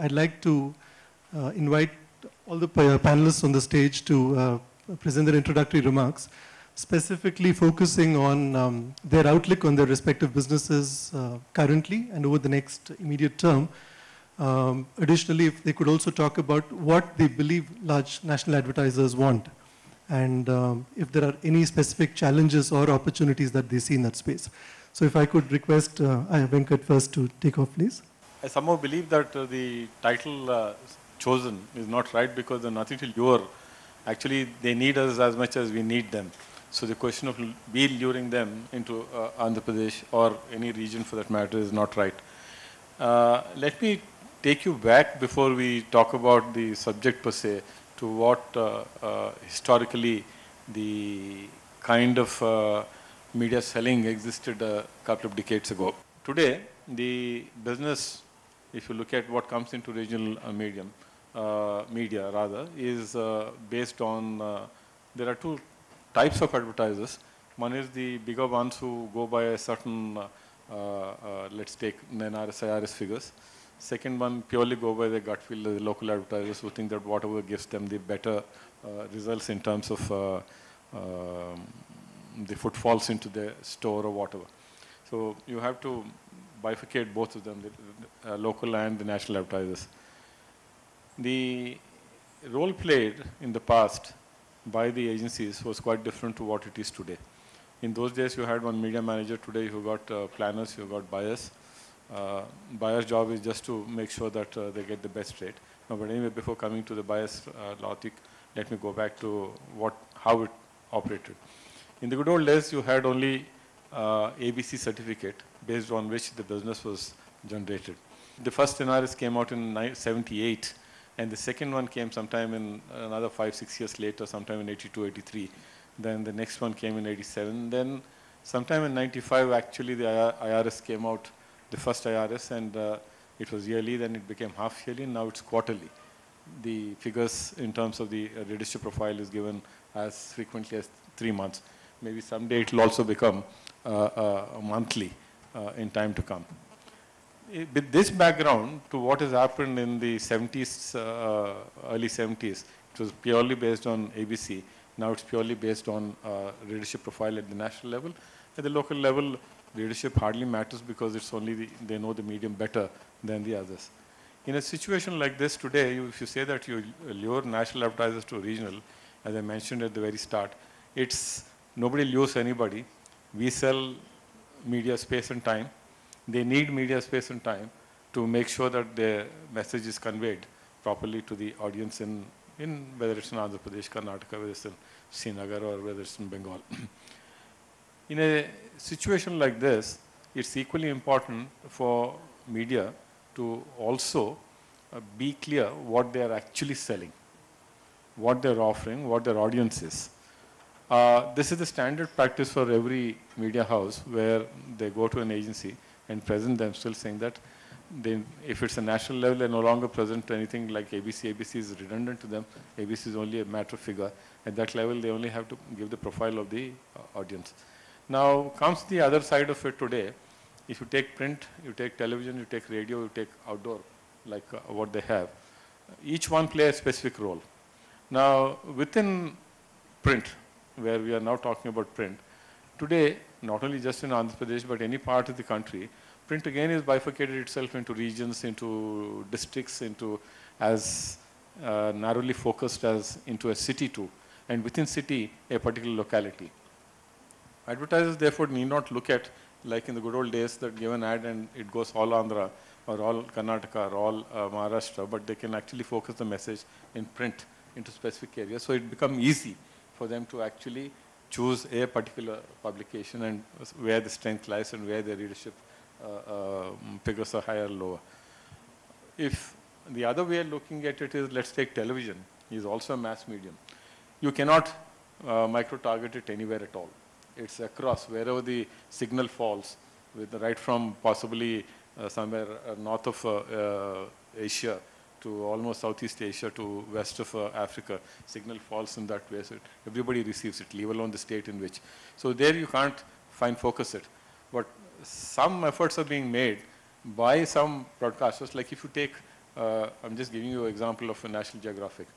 I'd like to invite all the panelists on the stage to present their introductory remarks, specifically focusing on their outlook on their respective businesses currently and over the next immediate term. Additionally, if they could also talk about what they believe large national advertisers want, and if there are any specific challenges or opportunities that they see in that space. So if I could request Venkat first to take off, please. I somehow believe that the title chosen is not right because there's nothing to lure. Actually, they need us as much as we need them. So the question of we luring them into Andhra Pradesh or any region for that matter is not right. Let me take you back before we talk about the subject per se to what historically the kind of media selling existed a couple of decades ago. Today, the business, if you look at what comes into regional media rather, is based on, there are two types of advertisers. One is the bigger ones who go by a certain, let's take NRS, IRS figures. Second one purely go by the gut feel, the local advertisers who think that whatever gives them the better results in terms of the footfalls into the store or whatever. So you have to bifurcate both of them, the local and the national advertisers. The role played in the past by the agencies was quite different to what it is today. In those days you had one media manager, today you got planners, you got buyers. Buyer's job is just to make sure that they get the best rate. Now, but anyway, before coming to the buyer's logic, let me go back to how it operated. In the good old days, you had only ABC certificate based on which the business was generated. The first NRS came out in 78, and the second one came sometime in another 5-6 years later, sometime in 82, 83. Then the next one came in 87. Then sometime in 95, actually the IRS came out, the first IRS, and it was yearly, then it became half yearly, now it's quarterly. The figures in terms of the readership profile is given as frequently as 3 months. Maybe someday it will also become monthly in time to come. With this background to what has happened in the 70s, early 70s, it was purely based on ABC. Now it's purely based on readership profile at the national level. At the local level, readership hardly matters because it's only they know the medium better than the others. In a situation like this today, if you say that you lure national advertisers to regional, as I mentioned at the very start, it's nobody lures anybody. We sell media space and time. They need media space and time to make sure that their message is conveyed properly to the audience in whether it's in Andhra Pradesh, Karnataka, whether it's in Srinagar or whether it's in Bengal. In a situation like this, it's equally important for media to also be clear what they are actually selling, what they're offering, what their audience is. This is the standard practice for every media house where they go to an agency and present themselves saying that if it's a national level, they no longer present anything like ABC. ABC is redundant to them. ABC is only a matter of figure. At that level, they only have to give the profile of the audience. Now comes the other side of it today. If you take print, you take television, you take radio, you take outdoor, like what they have. Each one plays a specific role. Now within print, where we are now talking about print, today, not only just in Andhra Pradesh, but any part of the country, print again is bifurcated itself into regions, into districts, into as narrowly focused as into a city too, and within city, a particular locality. Advertisers therefore need not look at, like in the good old days, that give an ad and it goes all Andhra or all Karnataka or all Maharashtra, but they can actually focus the message in print into specific areas. So it becomes easy for them to actually choose a particular publication and where the strength lies and where the readership figures are higher or lower. If the other way of looking at it is, let's take television, is also a mass medium. You cannot micro-target it anywhere at all. It's across wherever the signal falls, with right from possibly somewhere north of Asia to almost Southeast Asia to west of Africa, signal falls in that way. So everybody receives it, leave alone the state in which. So there you can't focus it. But some efforts are being made by some broadcasters, like if you take I'm just giving you an example of a National Geographic.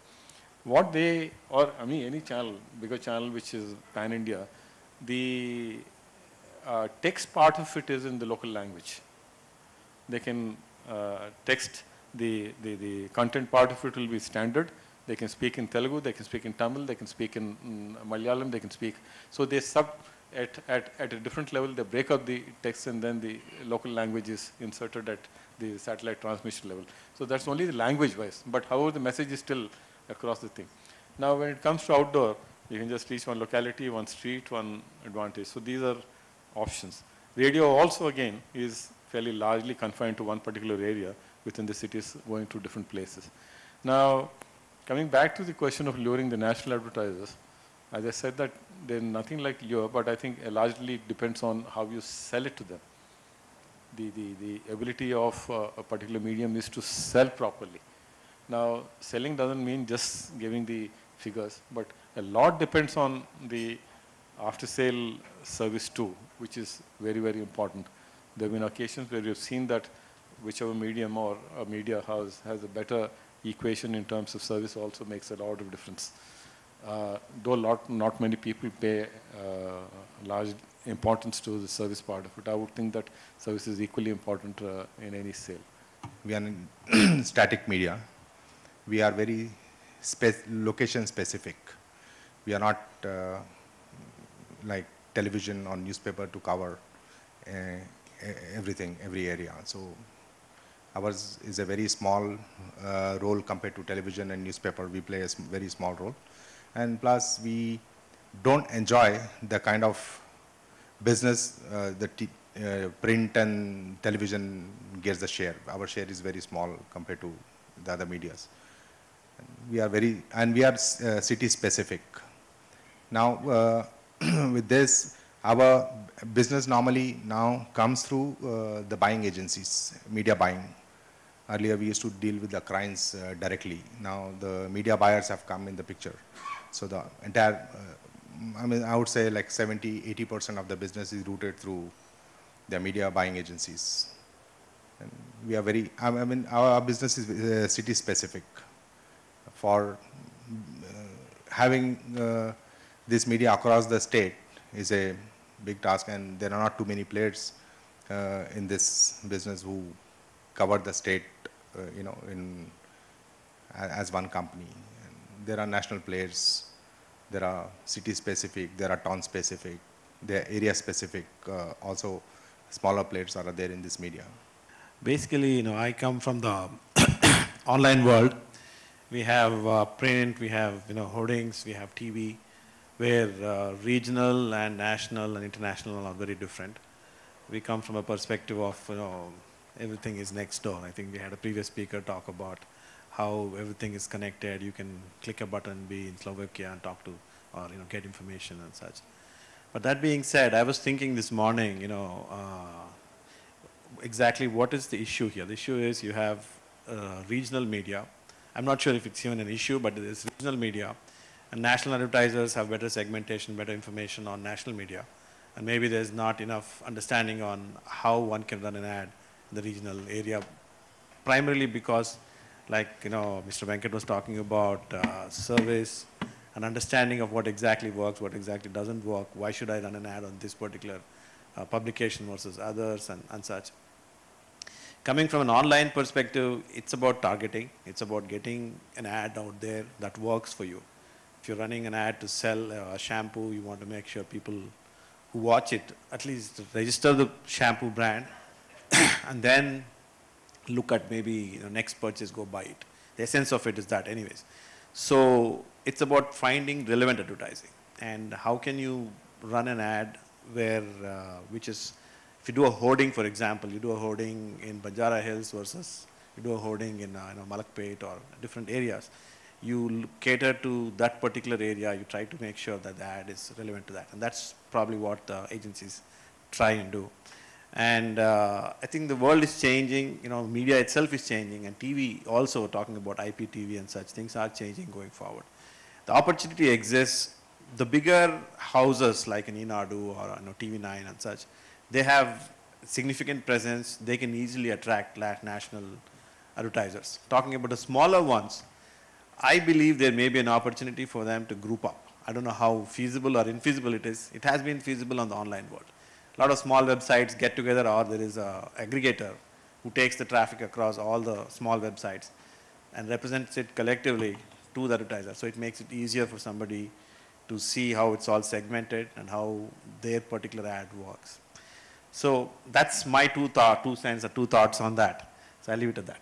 What they, or I mean any channel, bigger channel which is pan-India, the text part of it is in the local language. They can text, the content part of it will be standard. They can speak in Telugu, they can speak in Tamil, they can speak in Malayalam, they can speak. So they at a different level, they break up the text and then the local language is inserted at the satellite transmission level. So that's only the language wise, but however the message is still across the thing. Now when it comes to outdoor, you can just reach one locality, one street, one advantage. So these are options. Radio also again is fairly largely confined to one particular area within the cities going to different places. Now, coming back to the question of luring the national advertisers, as I said that there's nothing like lure, but I think it largely depends on how you sell it to them. The ability of a particular medium is to sell properly. Now, selling doesn't mean just giving the figures, but a lot depends on the after-sale service too, which is very, very important. There have been occasions where you've seen that whichever medium or a media house has a better equation in terms of service also makes a lot of difference. Though not many people pay large importance to the service part of it, I would think that service is equally important in any sale. We are in static media. We are very location specific. We are not like television or newspaper to cover everything, every area. So ours is a very small role compared to television and newspaper. We play a very small role. And plus we don't enjoy the kind of business print and television gets the share. Our share is very small compared to the other medias. We are city specific. Now with this, our business normally now comes through the buying agencies, media buying. Earlier we used to deal with the clients directly. Now the media buyers have come in the picture. So the entire, I would say like 70–80% of the business is routed through the media buying agencies. And we are our business is city specific. For having this media across the state is a big task, and there are not too many players in this business who cover the state, as one company. And there are national players, there are city specific, there are town specific, there are area specific. Also, smaller players are there in this media. Basically, I come from the online world. We have print, we have hoardings, we have TV, where regional and national and international are very different. We come from a perspective of everything is next door. I think we had a previous speaker talk about how everything is connected. You can click a button, be in Slovakia and talk to, or get information and such. But that being said, I was thinking this morning, exactly what is the issue here. The issue is you have regional media. I'm not sure if it's even an issue, but it is regional media. And national advertisers have better segmentation, better information on national media. And maybe there's not enough understanding on how one can run an ad in the regional area. Primarily because, like Mr. Venkat was talking about service, an understanding of what exactly works, what exactly doesn't work. Why should I run an ad on this particular publication versus others and such. Coming from an online perspective, it's about targeting. It's about getting an ad out there that works for you. If you're running an ad to sell a shampoo, you want to make sure people who watch it at least register the shampoo brand and then look at maybe next purchase, go buy it. The essence of it is that anyways. So it's about finding relevant advertising. And how can you run an ad where, which is, if you do a hoarding, for example, you do a hoarding in Banjara Hills versus you do a hoarding in Malakpet or different areas. You cater to that particular area, you try to make sure that the ad is relevant to that. And that's probably what the agencies try and do. And I think the world is changing, media itself is changing, and TV also, talking about IPTV and such things are changing going forward. The opportunity exists. The bigger houses like an Inadu or TV9 and such, they have significant presence. They can easily attract national advertisers. Talking about the smaller ones, I believe there may be an opportunity for them to group up. I don't know how feasible or infeasible it is. It has been feasible on the online world. A lot of small websites get together, or there is an aggregator who takes the traffic across all the small websites and represents it collectively to the advertiser. So it makes it easier for somebody to see how it's all segmented and how their particular ad works. So that's my two thoughts on that. So I'll leave it at that.